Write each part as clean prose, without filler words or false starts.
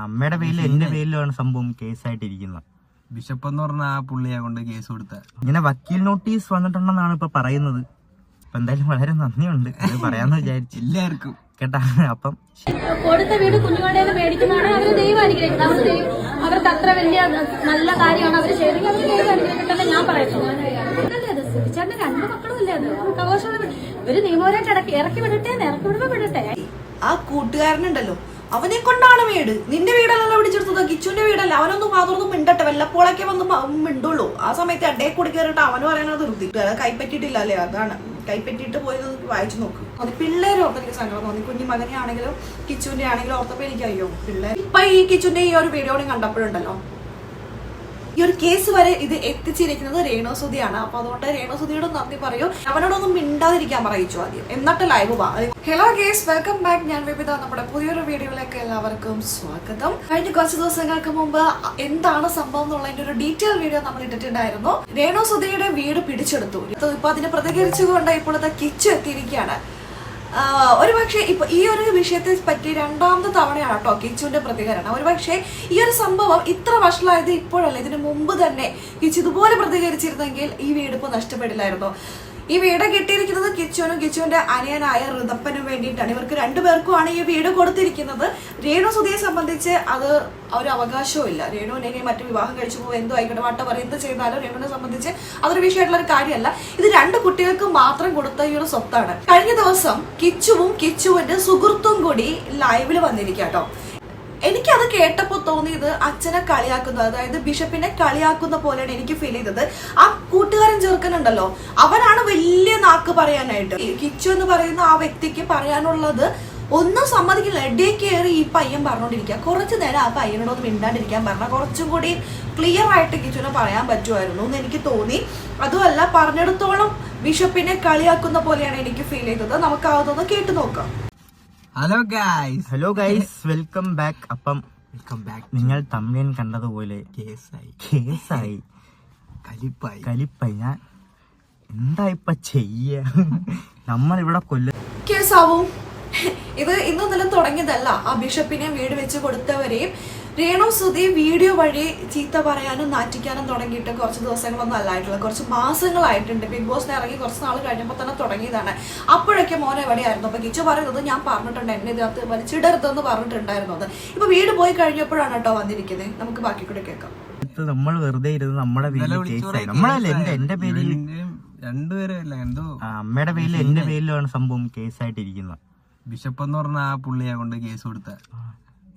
അമ്മയുടെ പേരിലും എന്റെ പേരിലുമാണ് സംഭവം കേസായിട്ടിരിക്കുന്നത്. ബിഷപ്പ് എന്ന് പറഞ്ഞ ആ പുള്ളിയെ കൊണ്ട് കേസ് കൊടുത്ത ഇങ്ങനെ വക്കീൽ നോട്ടീസ് വന്നിട്ടുണ്ടെന്നാണ് ഇപ്പൊ പറയുന്നത്. അപ്പൊ എന്തായാലും വളരെ നന്ദിയുണ്ട്, അത് പറയാന്ന് വിചാരിച്ചു എല്ലാവർക്കും കേട്ടാ. അപ്പം കൊടുത്ത വീട് കുഞ്ഞുങ്ങളുടെ മേടിക്കുന്നതാണ് അവര് ദൈവം അനുഗ്രഹിക്കുന്നത്. അവർക്ക് അത്ര വലിയ നല്ല കാര്യമാണ് അവർ ചെയ്തെങ്കിൽ അവർ ദൈവം അനുഗ്രഹിക്കട്ടെ ഞാൻ പറയുന്നു. ചേട്ടന് 2 മക്കളും ഇല്ലേ, അത് അവകാശമുള്ള ഒരു നിയമപരമായിട്ട് ഇറക്കി വിടുമ്പോ വിടട്ടെ. ആ കൂട്ടുകാരനുണ്ടല്ലോ, അവനെ കൊണ്ടാണ് വീട്. നിന്റെ വീടല്ലല്ലോ പിടിച്ചെടുത്തത്, കിച്ചുവിന്റെ വീടല്ല. അവനൊന്നും മാത്രമൊന്നും മിണ്ടട്ടെ, വല്ലപ്പോഴൊക്കെ വന്ന് മിണ്ടുള്ളൂ. ആ സമയത്ത് അടയെ കൂടി കയറിട്ട് അവന് പറയുന്നത് നിർത്തിയിട്ട് കൈപ്പറ്റിയിട്ടില്ല അല്ലേ, അതാണ് കൈപ്പറ്റിയിട്ട് പോയത്. വായിച്ചു നോക്ക്. അത് പിള്ളേരെ ഓർത്ത് എനിക്ക് സങ്കടം തോന്നി. കുഞ്ഞു മകനെ ആണെങ്കിലും കിച്ചുവിന്റെ ആണെങ്കിലും ഓർത്തപ്പോ എനിക്ക് അയ്യോ പിള്ളേർ. ഇപ്പൊ ഈ കിച്ചുവിന്റെ ഈ ഒരു വീഡിയോ കണ്ടപ്പോഴുണ്ടല്ലോ, ഈ ഒരു കേസ് വരെ ഇത് എത്തിച്ചിരിക്കുന്നത് രേണുസുതിയാണ്. അപ്പൊ അതുകൊണ്ട് രേണുസുതിയോട് നന്ദി പറയൂ. അവനോടൊന്നും മിണ്ടാതിരിക്കാൻ പറയിച്ചു ആദ്യം, എന്നിട്ട് ലൈവ് വാ. Hello guys, welcome back. ഞാൻ വിപിത. നമ്മുടെ പുതിയൊരു വീഡിയോയിലേക്ക് എല്ലാവർക്കും സ്വാഗതം. കഴിഞ്ഞ കുറച്ച് ദിവസങ്ങൾക്ക് മുമ്പ് എന്താണ് സംഭവം എന്നുള്ളതിന്റെ ഒരു ഡീറ്റെയിൽ വീഡിയോ നമ്മൾ ഇട്ടിട്ടുണ്ടായിരുന്നു. രേണുസുതിയുടെ വീട് പിടിച്ചെടുത്തു. ഇപ്പൊ അതിന് പ്രതികരിച്ചുകൊണ്ട് ഇപ്പോഴത്തെ കിച്ചു എത്തിയിരിക്കുകയാണ്. ഒരുപക്ഷെ ഇപ്പൊ ഈ ഒരു വിഷയത്തെ പറ്റി 2ാമത്തെ തവണയാണ് കേട്ടോ കിച്ചുവിന്റെ പ്രതികരണം. ഒരുപക്ഷെ ഈ ഒരു സംഭവം ഇത്ര വഷളായത് ഇപ്പോഴല്ല, ഇതിനു മുമ്പ് തന്നെ കിച്ചു ഇതുപോലെ പ്രതികരിച്ചിരുന്നെങ്കിൽ ഈ വീട് ഇപ്പൊ നഷ്ടപ്പെടില്ലായിരുന്നു. ഈ വീട് കിട്ടിയിരിക്കുന്നത് കിച്ചുവിനും കിച്ചുവിന്റെ അനിയനായ ഋതപ്പനും വേണ്ടിയിട്ടാണ്. ഇവർക്ക് 2 പേർക്കുമാണ് ഈ വീട് കൊടുത്തിരിക്കുന്നത്. രേണുസുതിയെ സംബന്ധിച്ച് അത് ഒരു അവകാശവും ഇല്ല. രേണുവിനെ മറ്റു വിവാഹം കഴിച്ചു പോകും, എന്തോ ആയിക്കോട്ടെ, വട്ട പറയും, എന്ത് ചെയ്താലും രേണുവിനെ സംബന്ധിച്ച് അതൊരു വിഷയമായിട്ടുള്ള ഒരു കാര്യമല്ല. ഇത് 2 കുട്ടികൾക്ക് മാത്രം കൊടുത്ത ഈ ഒരു സ്വത്താണ്. കഴിഞ്ഞ ദിവസം കിച്ചുവും കിച്ചുവിന്റെ സുഹൃത്തും കൂടി ലൈവില് വന്നിരിക്കുക കേട്ടോ. എനിക്കത് കേട്ടപ്പോ തോന്നിയത് അച്ഛനെ കളിയാക്കുന്നത്, അതായത് ബിഷപ്പിനെ കളിയാക്കുന്ന പോലെയാണ് എനിക്ക് ഫീൽ ചെയ്തത്. ആ കൂട്ടുകാരൻ ചെറുക്കനുണ്ടല്ലോ, അവനാണ് വലിയ നാക്ക് പറയാനായിട്ട്. കിച്ചു എന്ന് പറയുന്ന ആ വ്യക്തിക്ക് പറയാനുള്ളത് ഒന്നും സമ്മതിക്കില്ല. ഇടയിൽ കയറി ഈ പയ്യൻ പറഞ്ഞോണ്ടിരിക്കുക. കുറച്ചു നേരം ആ പയ്യനോടൊന്നും മിണ്ടാണ്ടിരിക്കാൻ പറഞ്ഞാൽ കുറച്ചും കൂടി ക്ലിയർ ആയിട്ട് കിച്ചുവിനെ പറയാൻ പറ്റുമായിരുന്നു എന്ന് എനിക്ക് തോന്നി. അതുമല്ല, പറഞ്ഞിടത്തോളം ബിഷപ്പിനെ കളിയാക്കുന്ന പോലെയാണ് എനിക്ക് ഫീൽ ചെയ്തത്. നമുക്ക് അതൊന്ന് കേട്ടു നോക്കാം. Hello guys, welcome back. അപ്പം നിങ്ങൾ തമ്മിൽ കണ്ടതുപോലെ കേസായി കലിപ്പായി. ഞാൻ എന്താ ഇപ്പൊ ചെയ്യ, നമ്മളിവിടെ കേസാവും. ഇത് ഇന്നലെ തുടങ്ങിയതല്ല. ആ ബിഷപ്പിനെ വീട് വെച്ച് കൊടുത്തവരെയും രേണുസുതി വീഡിയോ വഴി ചീത്ത പറയാനും നാറ്റിക്കാനും തുടങ്ങിയിട്ട് കുറച്ച് ദിവസങ്ങളൊന്നും അല്ലായിട്ടുള്ള, കുറച്ച് മാസങ്ങളായിട്ടുണ്ട്. ബിഗ് ബോസിന് ഇറങ്ങി കുറച്ച് നാൾ കഴിഞ്ഞപ്പോൾ തന്നെ തുടങ്ങിയതാണ്. അപ്പോഴൊക്കെ മോനെ എവിടെയായിരുന്നു? അപ്പൊ കിച്ചു പറയുന്നത് ഞാൻ പറഞ്ഞിട്ടുണ്ട്, എന്നെ ഇതിനകത്ത് വലിച്ചിടരുതെന്ന് പറഞ്ഞിട്ടുണ്ടായിരുന്നു. അത് ഇപ്പൊ വീട് പോയി കഴിഞ്ഞപ്പോഴാണ് കേട്ടോ വന്നിരിക്കുന്നത്. നമുക്ക് ബാക്കി കൂടെ കേൾക്കാം. നമ്മൾ വെറുതെ ഇരുന്ന് നമ്മുടെ എന്റെ പേരിൽ അമ്മയുടെ പേരിൽ എന്റെ പേരിലാണ് സംഭവം കേസായിട്ടിരിക്കുന്നത്. ബിഷപ്പ് എന്ന് പറഞ്ഞ ആ പുള്ളിയെ കൊണ്ട് കേസ് കൊടുത്ത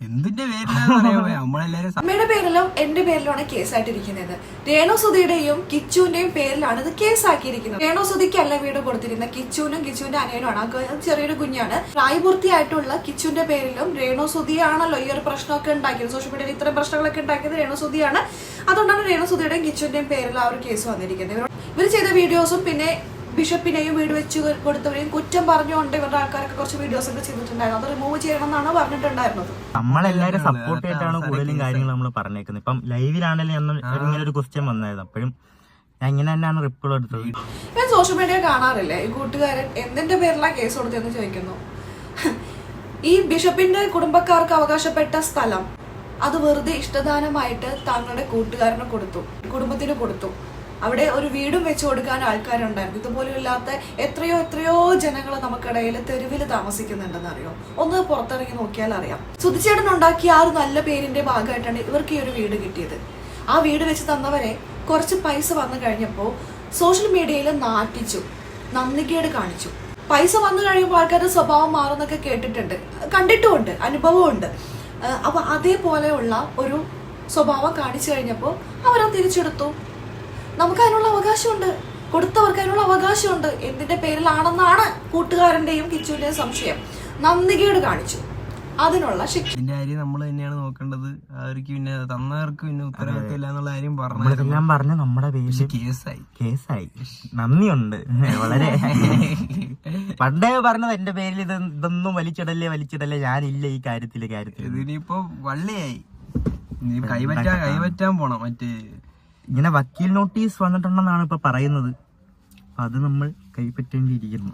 എന്തിന്റെ പേരിലാണ്? അമ്മയുടെ പേരിലും എന്റെ പേരിലുമാണ് കേസായിട്ടിരിക്കുന്നത്. രേണുസുതിയുടെയും കിച്ചുവിന്റെയും പേരിലാണ് ഇത് കേസാക്കിയിരിക്കുന്നത്. രേണുസുതിക്കല്ല വീട് കൊടുത്തിരുന്നത്, കിച്ചുവിനും കിച്ചുവിന്റെ അനിയനുമാണ്. ചെറിയൊരു കുഞ്ഞാണ്. പ്രായപൂർത്തിയായിട്ടുള്ള കിച്ചുവിന്റെ പേരിലും രേണുസുതിയാണല്ലോ ഈ ഒരു പ്രശ്നമൊക്കെ ഉണ്ടാക്കിയത്. സോഷ്യൽ മീഡിയയിൽ ഇത്തരം പ്രശ്നങ്ങളൊക്കെ ഉണ്ടാക്കിയത് രേണുസുതിയാണ്. അതുകൊണ്ടാണ് രേണുസുതിയുടെയും കിച്ചുവിന്റെയും പേരിൽ ആ ഒരു കേസ് വന്നിരിക്കുന്നത്. ഇവർ ചെയ്ത വീഡിയോസും പിന്നെ ബിഷപ്പിനെയും വീട് വെച്ച് കൊടുത്തവരെയും കുറ്റം പറഞ്ഞുകൊണ്ട് ഇവരുടെ ആൾക്കാരൊക്കെ കുറച്ച് വീഡിയോസ് ഒക്കെ ചെയ്തിട്ടുണ്ടായിരുന്നു. അത് റിമൂവ് ചെയ്യണം എന്നാണ് പറഞ്ഞിട്ടുണ്ടായിരുന്നത്. നമ്മളെല്ലാരും സപ്പോർട്ട് ചെയ്തിട്ടാണ് കൂടുതലും കാര്യങ്ങൾ നമ്മൾ പറഞ്ഞേക്കുന്നത്. ഇപ്പം ലൈവിലാണെങ്കിലും ഇങ്ങനെ ഒരു ക്വസ്റ്റ്യൻ വന്നായിരുന്നു, അപ്പോഴും ഞാൻ ഇങ്ങനെ തന്നെയാണ് റിപ്ലൈ എടുത്തത്. ഞാൻ സോഷ്യൽ മീഡിയ കാണാറില്ലേ ഈ കൂട്ടുകാരൻ എന്തിന്റെ പേരിലാണ് കേസ് കൊടുത്തതെന്ന് ചോദിക്കുന്നു. ഈ ബിഷപ്പിന്റെ കുടുംബക്കാർക്ക് അവകാശപ്പെട്ട സ്ഥലം അത് വെറുതെ ഇഷ്ടദാനമായിട്ട് താങ്കളുടെ കൂട്ടുകാരന് കൊടുത്തു, കുടുംബത്തിന് കൊടുത്തു. അവിടെ ഒരു വീടും വെച്ച് കൊടുക്കാൻ ആൾക്കാരുണ്ടായിരുന്നു. ഇതുപോലും ഇല്ലാത്ത എത്രയോ ജനങ്ങൾ നമുക്കിടയിൽ തെരുവിൽ താമസിക്കുന്നുണ്ടെന്ന് അറിയോ? ഒന്ന് പുറത്തിറങ്ങി നോക്കിയാൽ അറിയാം. സുധിച്ചേട്ടൻ ഉണ്ടാക്കിയ ആ ഒരു നല്ല പേരിന്റെ ഭാഗമായിട്ടാണ് ഇവർക്ക് ഈ ഒരു വീട് കിട്ടിയത്. ആ വീട് വെച്ച് തന്നവരെ കുറച്ച് പൈസ വന്നു കഴിഞ്ഞപ്പോൾ സോഷ്യൽ മീഡിയയിൽ നാട്ടിച്ചു, നന്ദികേട് കാണിച്ചു. പൈസ വന്നു കഴിയുമ്പോൾ ആൾക്കാരുടെ സ്വഭാവം മാറുന്നൊക്കെ കേട്ടിട്ടുണ്ട്, കണ്ടിട്ടുമുണ്ട്, അനുഭവമുണ്ട്. അപ്പൊ അതേപോലെയുള്ള ഒരു സ്വഭാവം കാണിച്ചു കഴിഞ്ഞപ്പോൾ അവരത് തിരിച്ചെടുത്തു. നമുക്ക് അതിനുള്ള അവകാശമുണ്ട്, കൊടുത്തവർക്ക് അതിനുള്ള അവകാശമുണ്ട്. എന്തിന്റെ പേരിലാണെന്നാണ് കൂട്ടുകാരന്റെയും കിച്ചുവിന്റെയും സംശയം. നന്ദികേട് കാണിച്ചു, അതിനുള്ള ശിക്ഷ നമ്മൾ തന്നെയാണ് നോക്കേണ്ടത്. അവർക്ക് പിന്നെ തന്നവർക്ക് പിന്നെ ഉത്തരവാദിത്തം ഇല്ല എന്നുള്ള കാര്യം പറഞ്ഞു. നമ്മുടെ പേര് കേസായി. നന്ദിയുണ്ട് വളരെ. പണ്ടേ പറഞ്ഞത് എന്റെ പേരിൽ ഇതൊന്നും വലിച്ചിടല്ലേ, ഞാനില്ല ഈ കാര്യത്തില്. ഇതിനിപ്പോ വള്ളിയായി കൈപറ്റാൻ പോണം. ഇങ്ങനെ വക്കീൽ നോട്ടീസ് വന്നിട്ടുണ്ടെന്നാണ് ഇപ്പൊ പറയുന്നത്. അത് നമ്മൾ കൈപ്പറ്റേണ്ടിയിരിക്കുന്നു.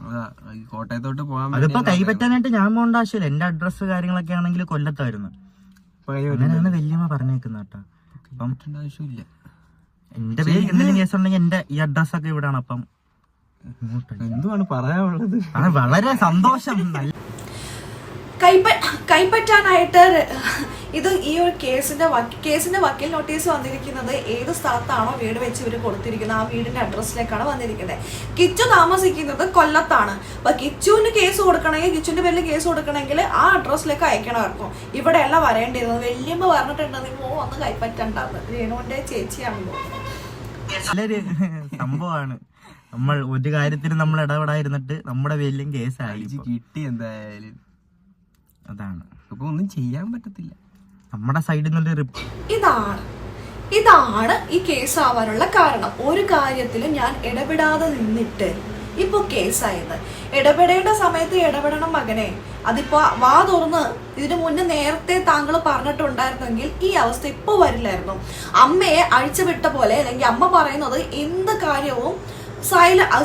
കോട്ടയത്തോട്ട് പോകാൻ അതിപ്പോ കൈപ്പറ്റാനായിട്ട് ഞാൻ പോകേണ്ട ആവശ്യമില്ല. എന്റെ അഡ്രസ്സ് കാര്യങ്ങളൊക്കെ ആണെങ്കിൽ കൊല്ലത്തായിരുന്നു. അങ്ങനെയാണ് വല്യമ്മ പറഞ്ഞേക്കുന്ന കേട്ടോ. അപ്പം ആവശ്യമില്ല. എന്റെ പേര് എന്തെങ്കിലും കേസ് ഉണ്ടെങ്കിൽ എന്റെ ഈ അഡ്രസ് ഒക്കെ ഇവിടാണ്. അപ്പം എന്തുവാണ് പറയാനുള്ളത്? വളരെ സന്തോഷം. കൈപ്പറ്റാനായിട്ട് ഇത് ഈ ഒരു കേസിന്റെ വക്കീൽ നോട്ടീസ് വന്നിരിക്കുന്നത് ഏത് സ്ഥലത്താണോ വീട് വെച്ച് ഇവർ കൊടുത്തിരിക്കുന്നത് ആ വീടിന്റെ അഡ്രസ്സിലേക്കാണ് വന്നിരിക്കുന്നത്. കിച്ചു താമസിക്കുന്നത് കൊല്ലത്താണ്. അപ്പൊ കിച്ചുവിന് കേസ് കൊടുക്കണമെങ്കിൽ, കിച്ചുവിന്റെ പേരിൽ കേസ് കൊടുക്കണമെങ്കിൽ ആ അഡ്രസ്സിലേക്ക് അയക്കണമായിരുന്നു. ഇവിടെ അല്ല വരേണ്ടിരുന്നത്. വല്യമ്മ പറഞ്ഞിട്ടുണ്ട് നീ വന്ന് കൈപ്പറ്റണ്ടാന്ന്. രേണുവിന്റെ ചേച്ചിയാണല്ലോ. നല്ലൊരു സംഭവമാണ്. നമ്മൾ ഒരു കാര്യത്തിന് നമ്മൾ ഇടപെടായിരുന്നിട്ട് നമ്മുടെ പേരിലും കേസായി കിട്ടി. എന്തായാലും അതാണ്. ഇപ്പൊ ഒന്നും ചെയ്യാൻ പറ്റത്തില്ല. നമ്മുടെ സൈഡിൽ നിന്നൊരു ഇതാണ് ഈ കേസ് ആവാനുള്ള കാരണം. ഒരു കാര്യത്തിലും ഞാൻ ഇടപെടാതെ നിന്നിട്ട് ഇപ്പൊ കേസായത്. ഇടപെടേണ്ട സമയത്ത് ഇടപെടണം മകനെ. അതിപ്പോ വാ തുറന്ന് ഇതിനു മുന്നേ നേരത്തെ താങ്കൾ പറഞ്ഞിട്ടുണ്ടായിരുന്നെങ്കിൽ ഈ അവസ്ഥ ഇപ്പൊ വരില്ലായിരുന്നു. അമ്മയെ അഴിച്ചുവിട്ട പോലെ, അല്ലെങ്കിൽ അമ്മ പറയുന്നത് എന്ത് കാര്യവും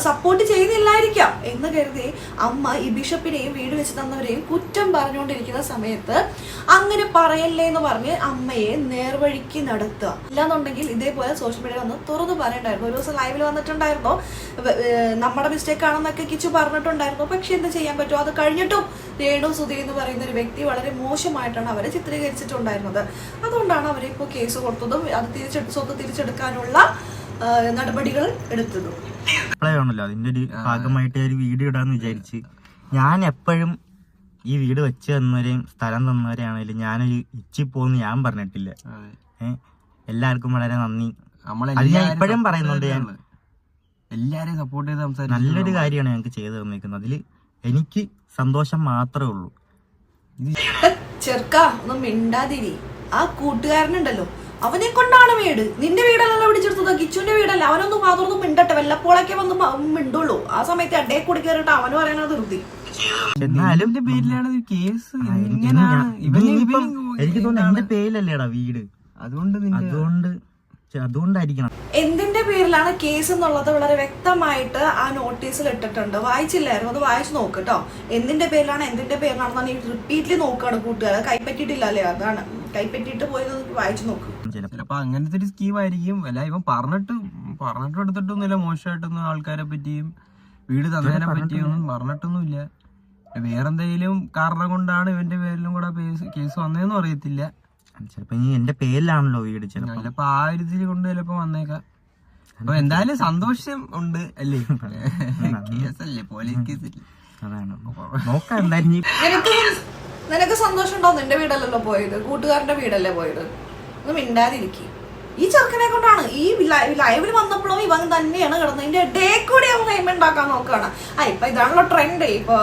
സപ്പോർട്ട് ചെയ്യുന്നില്ലായിരിക്കാം എന്ന് കരുതി അമ്മ ഈ ബിഷപ്പിനെയും വീട് വെച്ച് തന്നവരെയും കുറ്റം പറഞ്ഞുകൊണ്ടിരിക്കുന്ന സമയത്ത് അങ്ങനെ പറയല്ലേ എന്ന് പറഞ്ഞ് അമ്മയെ നേർവഴിക്ക് നടത്തുക. ഇല്ലാന്നുണ്ടെങ്കിൽ ഇതേപോലെ സോഷ്യൽ മീഡിയ വന്ന് തുറന്നു പറയണ്ടായിരുന്നു. ഒരു ദിവസം ലൈവിൽ വന്നിട്ടുണ്ടായിരുന്നു, നമ്മുടെ മിസ്റ്റേക്ക് ആണെന്നൊക്കെ കിച്ചു പറഞ്ഞിട്ടുണ്ടായിരുന്നു. പക്ഷെ എന്ത് ചെയ്യാൻ പറ്റുമോ? അത് കഴിഞ്ഞിട്ടും രേണു സുധി എന്ന് പറയുന്ന ഒരു വ്യക്തി വളരെ മോശമായിട്ടാണ് അവരെ ചിത്രീകരിച്ചിട്ടുണ്ടായിരുന്നത്. അതുകൊണ്ടാണ് അവരെ ഇപ്പോൾ കേസ് കൊടുത്തതും അത് സ്വത്ത് തിരിച്ചെടുക്കാനുള്ള നടപടികൾ എടുത്തതും. ആണല്ലോ അതിന്റെ ഒരു ഭാഗമായിട്ട് ഒരു വീഡിയോ ഇടാന്ന് വിചാരിച്ച്. ഞാൻ എപ്പോഴും ഈ വീട് വെച്ച് തന്നവരെയും സ്ഥലം തന്നവരെയാണെങ്കിലും ഞാനൊരു ഇച്ചിപ്പോന്ന് ഞാൻ പറഞ്ഞിട്ടില്ല. എല്ലാവർക്കും വളരെ നന്ദി. അത് ഞാൻ ഇപ്പോഴും പറയുന്നുണ്ട്. ഞാൻ എല്ലാരെയും സപ്പോർട്ട് ചെയ്ത് സംസാരിക്കും. നല്ലൊരു കാര്യമാണ് ഞങ്ങൾക്ക് ചെയ്തു തന്നിരിക്കുന്നത്. അതിൽ എനിക്ക് സന്തോഷം മാത്രമേ ഉള്ളൂ. ചെറുക്ക ഒന്നും മിണ്ടാതിരി. ആ കൂട്ടുകാരനുണ്ടല്ലോ, അവനെ കൊണ്ടാണ് വീട്. നിന്റെ വീടല്ലല്ലോ പിടിച്ചെടുത്തത്, കിച്ചുവിന്റെ വീടല്ല. അവനൊന്നും മാത്രമൊന്നും മിണ്ടട്ടെ, വല്ലപ്പോഴൊക്കെ വന്ന് മിണ്ടുള്ളൂ. ആ സമയത്ത് അഡേ കൂടി കയറിട്ട് അവന് പറയുന്നത് ധൃതി. എന്നാലും പേരിലാണ് കേസ്. എനിക്ക് തോന്നുന്നു എന്റെ പേരിലല്ലേടാ വീട്, അതുകൊണ്ടായിരിക്കണം. എന്തിന്റെ പേരിലാണ് കേസ് എന്നുള്ളത് വളരെ വ്യക്തമായിട്ട് ആ നോട്ടീസിൽ ഇട്ടിട്ടുണ്ട്. വായിച്ചില്ലായിരുന്നു, അത് വായിച്ചു നോക്ക് കേട്ടോ. എന്തിന്റെ പേരിലാണെന്നാണ് ഈ റിപ്പീറ്റ്ലി നോക്കുകയാണ് കൂട്ടുകാർ. കൈപ്പറ്റിയിട്ടില്ലല്ലേ, അതാണ് കൈപ്പറ്റിയിട്ട് പോയത്. വായിച്ചു നോക്ക്. ചിലപ്പോ അങ്ങനത്തെ ഒരു സ്കീം ആയിരിക്കും. അല്ല ഇവൻ പറഞ്ഞിട്ട് എടുത്തിട്ടൊന്നുമില്ല. മോശമായിട്ടൊന്നും ആൾക്കാരെ പറ്റിയും വീട് തന്നതിനെ പറ്റിയൊന്നും പറഞ്ഞിട്ടൊന്നുമില്ല. വേറെന്തെങ്കിലും കാരണം കൊണ്ടാണ് ഇവന്റെ പേരിലും കൂടെ കേസ് വന്നതെന്നും അറിയത്തില്ല. ചിലപ്പോ എന്റെ പേരിലാണല്ലോ വീട്, ചിലപ്പോ ആ ഒരു ഇതിൽ കൊണ്ട് ചിലപ്പോ വന്നേക്കാം. അപ്പൊ എന്തായാലും സന്തോഷം ഉണ്ട് അല്ലേ? കേസല്ലേ, പോലീസ് കേസല്ലേ. അതാണ് നോക്കാം. എന്തായാലും നിനക്ക് സന്തോഷം ഉണ്ടാവും. നിന്റെ വീടല്ലല്ലോ പോയത്, കൂട്ടുകാരന്റെ വീടല്ലേ പോയത്. ഒന്നും മിണ്ടാതിരിക്കും. ഈ ചെറുക്കനെ കൊണ്ടാണ് ഈ ലൈവിൽ വന്നപ്പോഴും ഇവൻ തന്നെയാണ് കിടന്നത്. ഇതിന്റെ ഡേ കൂടി അവൻ പേയ്മെന്റ് ഉണ്ടാക്കാൻ നോക്കുകയാണ്. ഇപ്പൊ ഇതാണല്ലോ ട്രെൻഡ്. ഇപ്പൊ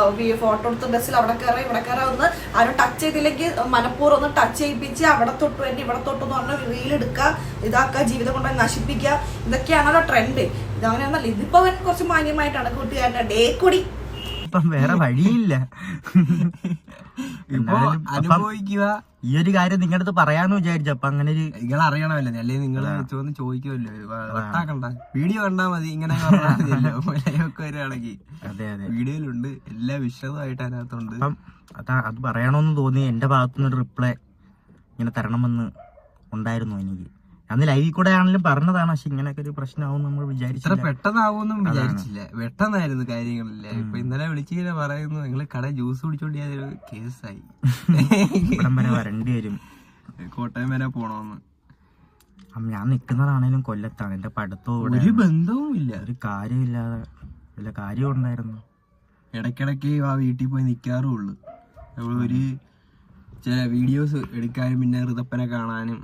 ഫോട്ടോ എടുത്ത ഡ്രസ്സിൽ അവിടെ കയറി ഇവിടെ കയറി ഒന്ന് ആരും ടച്ച് ചെയ്തില്ലെങ്കിൽ മനഃപൂർവ്വം ഒന്ന് ടച്ച് ചെയ്യിപ്പിച്ച് അവിടെ തൊട്ടു എന്നെ ഇവിടെ തൊട്ടു എന്ന് പറഞ്ഞാൽ റീൽ എടുക്കുക, ഇതാക്കുക, ജീവിതം കൊണ്ട് നശിപ്പിക്കുക. ഇതൊക്കെയാണല്ലോ ട്രെൻഡ്. ഇതങ്ങനെയൊന്നല്ല. ഇതിപ്പോ അവൻ കുറച്ച് മാന്യമായിട്ടാണ് കൂട്ടുകാരന്റെ ഡേ കൂടി. ഇപ്പം വേറെ വഴിയില്ല. അനുഭവിക്കുക. ഈ ഒരു കാര്യം നിങ്ങളുടെ അടുത്ത് പറയാന്ന് വിചാരിച്ചു. അപ്പൊ അങ്ങനെ ഒരു നിങ്ങൾ അറിയണമല്ലോ, അല്ലെ നിങ്ങൾ ചോദിക്കുമല്ലോ. വട്ടാക്കണ്ട, വീഡിയോ കണ്ടാ മതി. ഇങ്ങനെ വരികയാണെങ്കിൽ വീഡിയോയിലുണ്ട്, എല്ലാ വിശദമായിട്ട് അതിനകത്തുണ്ട്. അത് പറയണമെന്ന് തോന്നി. എന്റെ ഭാഗത്തുനിന്നൊരു റിപ്ലൈ ഇങ്ങനെ തരണമെന്ന് ഉണ്ടായിരുന്നു എനിക്ക്. അന്ന് ലൈവിൽ കൂടെ ആണെങ്കിലും പറഞ്ഞതാണ്. പക്ഷെ ഇങ്ങനെയൊക്കെ ഒരു പ്രശ്നമാവും നമ്മൾ വിചാരിച്ചില്ല. പെട്ടെന്നാവുമെന്നും വിചാരിച്ചില്ല. പെട്ടെന്നായിരുന്നു കാര്യങ്ങളില്ലേ. ഇപ്പൊ ഇന്നലെ വിളിച്ചിങ്ങനെ പറയുന്നു നിങ്ങൾ കട ജ്യൂസ് കുടിച്ചോണ്ടിയാതൊരു കേസായി. ഇവിടം വരെ വരേണ്ടി വരും, കോട്ടയം വരെ പോണോന്ന്. ഞാൻ നിക്കുന്നതാണേലും കൊല്ലത്താണ്. എന്റെ പഠിത്തവും ഒരു ബന്ധവും ഇല്ല, ഒരു കാര്യമില്ലാതെ വല്ല കാര്യം ഉണ്ടായിരുന്നു. ഇടയ്ക്കിടയ്ക്ക് ആ വീട്ടിൽ പോയി നിൽക്കാറുള്ളൂ. ഒരു ചില വീഡിയോസ് എടുക്കാനും പിന്നെ ഋതപ്പനെ കാണാനും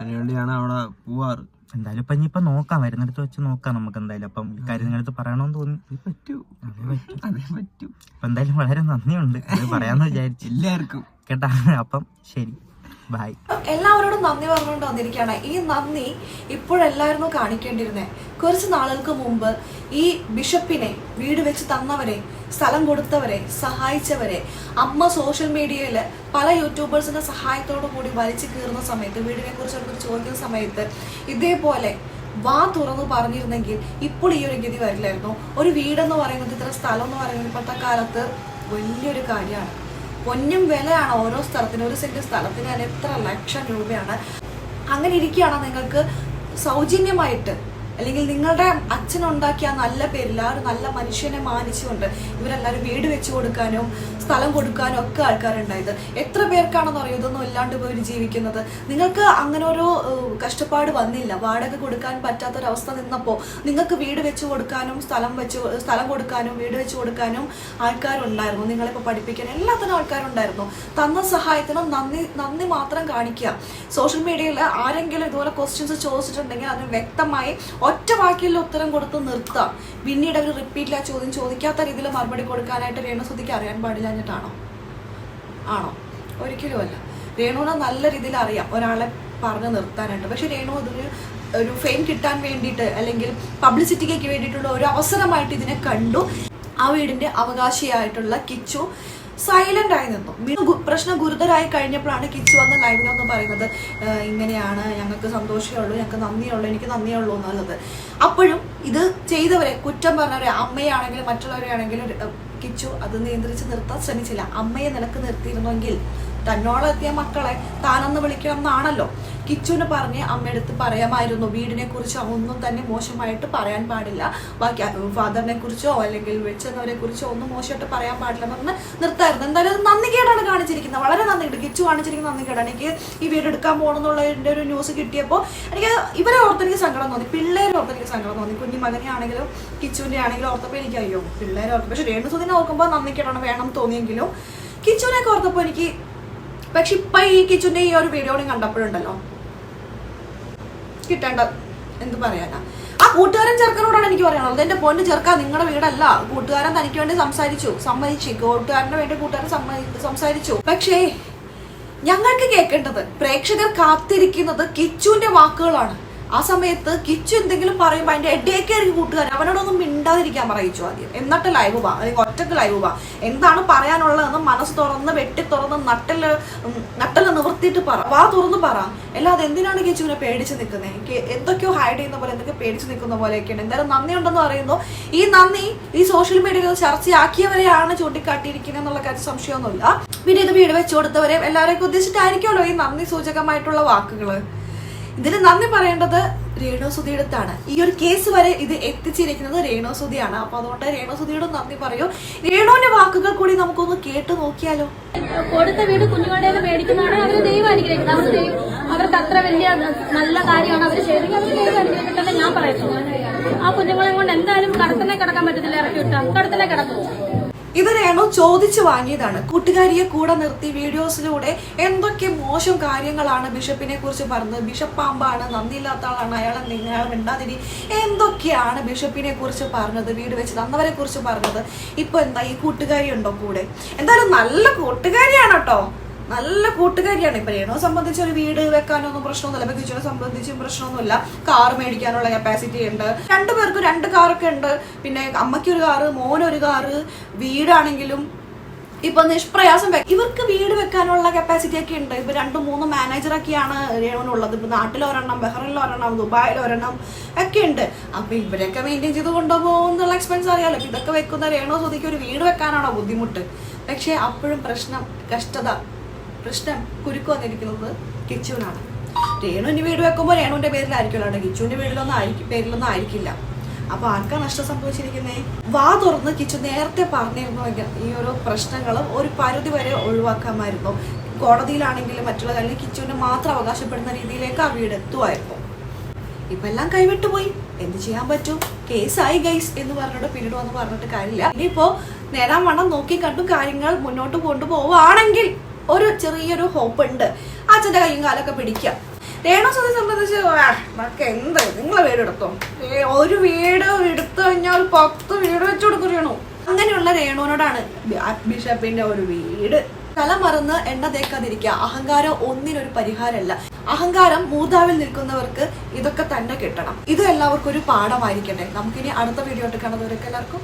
അതിനുവേണ്ടിയാണ് അവിടെ പോവാറ്. എന്തായാലും ഇപ്പൊ ഇനിയിപ്പൊ നോക്കാം, വരുന്നിടത്ത് വെച്ച് നോക്കാം നമുക്ക്. എന്തായാലും അപ്പം ഈ കാര്യം നിങ്ങളടുത്ത് പറയണമെന്ന് തോന്നി. പറ്റൂ. അപ്പൊ എന്തായാലും വളരെ നന്ദിയുണ്ട്. അത് പറയാന്ന് വിചാരിച്ചു എല്ലാവർക്കും കേട്ടാ. അപ്പം ശരി, ബൈ. എല്ലാവരോടും നന്ദി പറഞ്ഞുകൊണ്ട് വന്നിരിക്കുകയാണ്. ഈ നന്ദി ഇപ്പോഴെല്ലായിരുന്നു കാണിക്കേണ്ടിയിരുന്നേ. കുറച്ച് നാളുകൾക്ക് മുമ്പ് ഈ ബിഷപ്പിനെ വീട് വെച്ച് തന്നവരെ, സ്ഥലം കൊടുത്തവരെ, സഹായിച്ചവരെ അമ്മ സോഷ്യൽ മീഡിയയിൽ പല യൂട്യൂബേഴ്സിന്റെ സഹായത്തോടു കൂടി വലിച്ചു കീറുന്ന സമയത്ത്, വീടിനെ കുറിച്ച് ചോദിക്കുന്ന സമയത്ത് ഇതേപോലെ വാ തുറന്നു പറഞ്ഞിരുന്നെങ്കിൽ ഇപ്പോൾ ഈ ഒരു ഗതി വരില്ലായിരുന്നു. ഒരു വീടെന്ന് പറയുന്നത്, ഇത്ര സ്ഥലം എന്ന് പറയുന്നത് ഇപ്പോഴത്തെ കാലത്ത് വലിയൊരു കാര്യമാണ്. പൊന്നും വിലയാണ് ഓരോ സ്ഥലത്തിന്. ഒരു സെന്റ് സ്ഥലത്തിന് തന്നെ എത്ര ലക്ഷം രൂപയാണ്. അങ്ങനെ ഇരിക്കുകയാണ് നിങ്ങൾക്ക് സൗജന്യമായിട്ട്, അല്ലെങ്കിൽ നിങ്ങളുടെ അച്ഛനുണ്ടാക്കിയ നല്ല പേരിൽ ആ ഒരു നല്ല മനുഷ്യനെ മാനിച്ചുകൊണ്ട് ഇവരെല്ലാവരും വീട് വെച്ച് കൊടുക്കാനും സ്ഥലം കൊടുക്കാനും ഒക്കെ ആൾക്കാരുണ്ടായത്. എത്ര പേർക്കാണെന്ന് അറിയോ ഇതൊന്നും ഇല്ലാണ്ട് പോയി ജീവിക്കുന്നത്? നിങ്ങൾക്ക് അങ്ങനെ ഒരു കഷ്ടപ്പാട് വന്നില്ല. വാടക കൊടുക്കാൻ പറ്റാത്തൊരവസ്ഥ നിന്നപ്പോൾ നിങ്ങൾക്ക് വീട് വെച്ച് കൊടുക്കാനും സ്ഥലം കൊടുക്കാനും വീട് വെച്ച് കൊടുക്കാനും ആൾക്കാരുണ്ടായിരുന്നു. നിങ്ങളിപ്പോൾ പഠിപ്പിക്കാൻ എല്ലാത്തിനും ആൾക്കാരുണ്ടായിരുന്നു. തന്ന സഹായത്തിനും നന്ദി മാത്രം കാണിക്കുക. സോഷ്യൽ മീഡിയയിൽ ആരെങ്കിലും ഇതുപോലെ ക്വസ്റ്റ്യൻസ് ചോദിച്ചിട്ടുണ്ടെങ്കിൽ അതിന് വ്യക്തമായി ഒറ്റ വാക്കിൽ ഉത്തരം കൊടുത്ത് നിർത്താം. പിന്നീട് അവർ റിപ്പീറ്റിൽ ആ ചോദ്യം ചോദിക്കാത്ത രീതിയിൽ മറുപടി കൊടുക്കാനായിട്ട് രേണുസുധിക്ക് അറിയാൻ പാടില്ലാഞ്ഞിട്ടാണോ? ആണോ? ഒരിക്കലും അല്ല. രേണുവിനെ നല്ല രീതിയിൽ അറിയാം ഒരാളെ പറഞ്ഞു നിർത്താനായിട്ട്. പക്ഷെ രേണു ഒരു ഫെയിം കിട്ടാൻ വേണ്ടിയിട്ട് അല്ലെങ്കിൽ പബ്ലിസിറ്റിക്ക് വേണ്ടിയിട്ടുള്ള ഒരു അവസരമായിട്ട് ഇതിനെ കണ്ടു. ആ വീടിന്റെ അവകാശിയായിട്ടുള്ള കിച്ചു സൈലന്റ് ആയി നിന്നു. പ്രശ്നം ഗുരുതരമായി കഴിഞ്ഞപ്പോഴാണ് കിച്ചു വന്ന് ലൈവിലൊന്ന് പറയുന്നത്, ഇങ്ങനെയാണ്, ഞങ്ങൾക്ക് സന്തോഷമേ ഉള്ളൂ, ഞങ്ങൾക്ക് നന്ദിയുള്ളൂ, എനിക്ക് നന്ദിയേ ഉള്ളൂ എന്നുള്ളത്. അപ്പോഴും ഇത് ചെയ്തവരെ കുറ്റം പറഞ്ഞവരെ, അമ്മയാണെങ്കിലും മറ്റുള്ളവരെ ആണെങ്കിലും കിച്ചു അത് നിയന്ത്രിച്ച് നിർത്താൻ ശ്രമിച്ചില്ല. അമ്മയെ നിലക്ക് നിർത്തിയിരുന്നെങ്കിൽ തന്നോടെത്തിയ മക്കളെ താനൊന്ന് വിളിക്കണം എന്നാണല്ലോ കിച്ചുവിന് പറഞ്ഞ് അമ്മയെടുത്ത് പറയാമായിരുന്നു. വീടിനെ കുറിച്ച് ഒന്നും തന്നെ മോശമായിട്ട് പറയാൻ പാടില്ല, ബാക്കി ഫാദറിനെ കുറിച്ചോ അല്ലെങ്കിൽ വെച്ചവരെ കുറിച്ചോ ഒന്നും മോശമായിട്ട് പറയാൻ പാടില്ല എന്ന് പറഞ്ഞ് നിർത്തായിരുന്നു. എന്തായാലും അത് നന്ദികേടാണ് കാണിച്ചിരിക്കുന്നത്, വളരെ നന്ദിയുണ്ട്. കിച്ചു കാണിച്ചിരിക്കുന്ന നന്ദികേടാണ്. എനിക്ക് ഈ വീട് എടുക്കാൻ പോകണമെന്നുള്ളതിൻ്റെ ഒരു ന്യൂസ് കിട്ടിയപ്പോൾ എനിക്ക് ഇവരെ ഓർത്തെനിക്ക് സങ്കടം തോന്നി, പിള്ളേരെ ഓർത്തെനിക്ക് സങ്കടം തോന്നി. കുഞ്ഞു മകനെ ആണെങ്കിലും കിച്ചുവിൻ്റെ ആണെങ്കിലും ഓർത്തപ്പോൾ എനിക്ക് അയ്യോ പിള്ളേരെ ഓർത്ത്. പക്ഷെ രേണുസുധിനെ ഓർക്കുമ്പോൾ നന്ദികേടാണ് വേണം തോന്നിയെങ്കിലും കിച്ചുവിനെയൊക്കെ ഓർത്തപ്പോൾ എനിക്ക്. പക്ഷെ ഇപ്പൊ ഈ കിച്ചുവിന്റെ ഈ ഒരു വീഡിയോ കണ്ടപ്പോഴുണ്ടല്ലോ കിട്ടേണ്ട എന്ത് പറയാനാ, ആ കൂട്ടുകാരൻ ചെറുക്കനോടാണ് എനിക്ക് പറയാനുള്ളത്. എന്റെ പൊന്ന് ചെറുക്ക, നിങ്ങളുടെ വീടല്ല. കൂട്ടുകാരൻ തനിക്ക് വേണ്ടി സമ്മതിച്ചു. കൂട്ടുകാരന് വേണ്ടി കൂട്ടുകാരൻ സംസാരിച്ചു. പക്ഷേ ഞങ്ങൾക്ക് കേൾക്കേണ്ടത്, പ്രേക്ഷകർ കാത്തിരിക്കുന്നത് കിച്ചുവിന്റെ വാക്കുകളാണ്. ആ സമയത്ത് കിച്ചു എന്തെങ്കിലും പറയുമ്പോൾ അതിന്റെ ഇടയ്ക്കായിരിക്കും കൂട്ടുകാരൻ അവനോടൊന്നും മിണ്ടാതിരിക്കാൻ പറയിച്ചു ആദ്യം. എന്നിട്ട് ലൈവ് വാ, അല്ലെങ്കിൽ ഒറ്റക്ക് ലൈവ് വാ, എന്താണ് പറയാനുള്ളതെന്ന് മനസ്സ് തുറന്ന് വെട്ടി തുറന്ന് നട്ടല് നിവർത്തിയിട്ട് പറ, വാ തുറന്ന് പറ. അല്ലാതെ എന്തിനാണ് കിച്ചുവിനെ പേടിച്ച് നിൽക്കുന്നത്? എന്തൊക്കെയോ ഹൈഡ് ചെയ്യുന്ന പോലെ, എന്തൊക്കെ പേടിച്ച് നിൽക്കുന്ന പോലെയൊക്കെയാണ്. എന്തായാലും നന്ദി ഉണ്ടെന്ന് പറയുന്നു. ഈ നന്ദി ഈ സോഷ്യൽ മീഡിയയിൽ ചർച്ചയാക്കിയവരെയാണ് ചൂണ്ടിക്കാട്ടിയിരിക്കുന്നത് എന്നുള്ള കാര്യം സംശയമൊന്നുമില്ല. പിന്നെ ഇത് വീട് വെച്ചു കൊടുത്തവരെ എല്ലാവരെയൊക്കെ ഉദ്ദേശിച്ചിട്ടായിരിക്കുമല്ലോ ഈ നന്ദി സൂചകമായിട്ടുള്ള വാക്കുകള്. ഇതിന് നന്ദി പറയേണ്ടത് രേണുസുധിയുടെ അടുത്താണ്. ഈ ഒരു കേസ് വരെ ഇത് എത്തിച്ചിരിക്കുന്നത് രേണുസുധിയാണ്. അപ്പൊ അതുകൊണ്ട് രേണുസുധിയോട് നന്ദി പറയൂ. രേണുവിന്റെ വാക്കുകൾ കൂടി നമുക്കൊന്ന് കേട്ടു നോക്കിയാലോ. കൊടുത്ത വീട് കുഞ്ഞുങ്ങളുടേത് മേടിക്കുന്നതാണ് അവര് ദൈവം അനുഗ്രഹിക്കുന്നത്. അവർക്ക് അത്ര വലിയ നല്ല കാര്യമാണ് അവർ ചെയ്തെങ്കിൽ അവർ ദൈവം അനുഗ്രഹിക്കട്ടെ ഞാൻ പറയുന്നു. ആ കുഞ്ഞുങ്ങളെ കൊണ്ട് എന്തായാലും കടത്തിനെ കിടക്കാൻ പറ്റത്തില്ല, ഇറക്കി വിട്ടാൽ കടത്തിനെ കിടക്കും. ഇത് രേണു ചോദിച്ചു വാങ്ങിയതാണ്. കൂട്ടുകാരിയെ കൂടെ നിർത്തി വീഡിയോസിലൂടെ എന്തൊക്കെ മോശം കാര്യങ്ങളാണ് ബിഷപ്പിനെ കുറിച്ച് പറഞ്ഞത്. ബിഷപ്പ് പാമ്പാണ്, നന്ദിയില്ലാത്ത ആളാണ്, അയാളെ മിണ്ടാതിരി, എന്തൊക്കെയാണ് ബിഷപ്പിനെ കുറിച്ച് പറഞ്ഞത്, വീട് വെച്ച് തന്നവരെ കുറിച്ച് പറഞ്ഞത്. ഇപ്പൊ എന്താ ഈ കൂട്ടുകാരി ഉണ്ടോ കൂടെ? എന്തായാലും നല്ല കൂട്ടുകാരിയാണ് കേട്ടോ, നല്ല കൂട്ടുകാരിയാണ്. ഇപ്പൊ രേണുവെ സംബന്ധിച്ച് ഒരു വീട് വെക്കാനൊന്നും പ്രശ്നമൊന്നുമില്ല, കിച്ചുവിനെ സംബന്ധിച്ചും പ്രശ്നമൊന്നുമില്ല. കാർ മേടിക്കാനുള്ള കപ്പാസിറ്റി ഉണ്ട്, രണ്ടുപേർക്കും 2 കാറൊക്കെ ഉണ്ട്. പിന്നെ അമ്മയ്ക്കൊരു കാറ്, മോനൊരു കാറ്, വീടാണെങ്കിലും ഇപ്പൊ നിഷ്പ്രയാസം ഇവർക്ക് വീട് വെക്കാനുള്ള കപ്പാസിറ്റി ഒക്കെ ഉണ്ട്. ഇപ്പൊ 2-3 മാനേജറൊക്കെയാണ് രേണുവിനുള്ളത്. ഇപ്പൊ നാട്ടിലൊരെണ്ണം, ബഹ്റിനിലൊരെണ്ണം, ദുബായിലൊരെണ്ണം ഒക്കെ ഉണ്ട്. അപ്പൊ ഇവരൊക്കെ മെയിൻറ്റെയിൻ ചെയ്ത് കൊണ്ടുപോകുന്നുള്ള എക്സ്പെൻസ് അറിയാലോ. ഇതൊക്കെ വെക്കുന്ന രേണുസുധിക്ക് ഒരു വീട് വെക്കാനാണോ ബുദ്ധിമുട്ട്? പക്ഷെ അപ്പോഴും പ്രശ്നം കുരുക്ക് വന്നിരിക്കുന്നത് കിച്ചുവിനാണ്. രേണുവിന്റെ വീട് വെക്കുമ്പോൾ രേണുവിന്റെ പേരിലായിരിക്കുമല്ലോ, കിച്ചുവിന്റെ പേരിലൊന്നും ആയിരിക്കില്ല. അപ്പൊ ആർക്കാ നഷ്ടം സംഭവിച്ചിരിക്കുന്നേ? വാ തുറന്ന് കിച്ചു നേരത്തെ പറഞ്ഞിരുന്നുവെങ്കിൽ ഈ ഒരു പ്രശ്നങ്ങളും ഒരു പരിധി വരെ ഒഴിവാക്കാമായിരുന്നു. കോടതിയിലാണെങ്കിലും മറ്റുള്ള കാര്യം കിച്ചുവിന് മാത്രം അവകാശപ്പെടുന്ന രീതിയിലേക്ക് ആ വീട് എത്തുമായിരുന്നു. ഇപ്പൊ എല്ലാം കൈവിട്ടുപോയി. എന്ത് ചെയ്യാൻ പറ്റും? കേസായി ഗൈസ് എന്ന് പറഞ്ഞിട്ട് പിന്നീട് വന്ന് പറഞ്ഞിട്ട് കാര്യമില്ല. ഇനിയിപ്പോ നേരാൻ വണ്ണം നോക്കി കണ്ടു കാര്യങ്ങൾ മുന്നോട്ട് കൊണ്ടുപോവുകയാണെങ്കിൽ ഒരു ചെറിയൊരു ഹോപ്പ് ഉണ്ട്. അച്ഛന്റെ കൈയും കാലൊക്കെ പിടിക്കാം. രേണുസുധിയെ സംബന്ധിച്ച് എന്ത് നിങ്ങളെ വീട് എടുത്തോ, ഒരു വീട് എടുത്തു കഴിഞ്ഞാൽ 10 വീട് വെച്ചു കൊടുക്കുകയാണോ? അങ്ങനെയുള്ള രേണുവിനോടാണ് ബിഷപ്പിന്റെ ഒരു വീട്. തല മറന്ന് എണ്ണ തേക്കാതിരിക്കുക. അഹങ്കാരം ഒന്നിനൊരു പരിഹാരമല്ല. അഹങ്കാരം മൂർധാവിൽ നിൽക്കുന്നവർക്ക് ഇതൊക്കെ തന്നെ കിട്ടണം. ഇത് എല്ലാവർക്കും ഒരു പാഠമായിരിക്കട്ടെ. നമുക്കിനി അടുത്ത വീഡിയോ ആയിട്ട് കാണുന്നവരൊക്കെ എല്ലാവർക്കും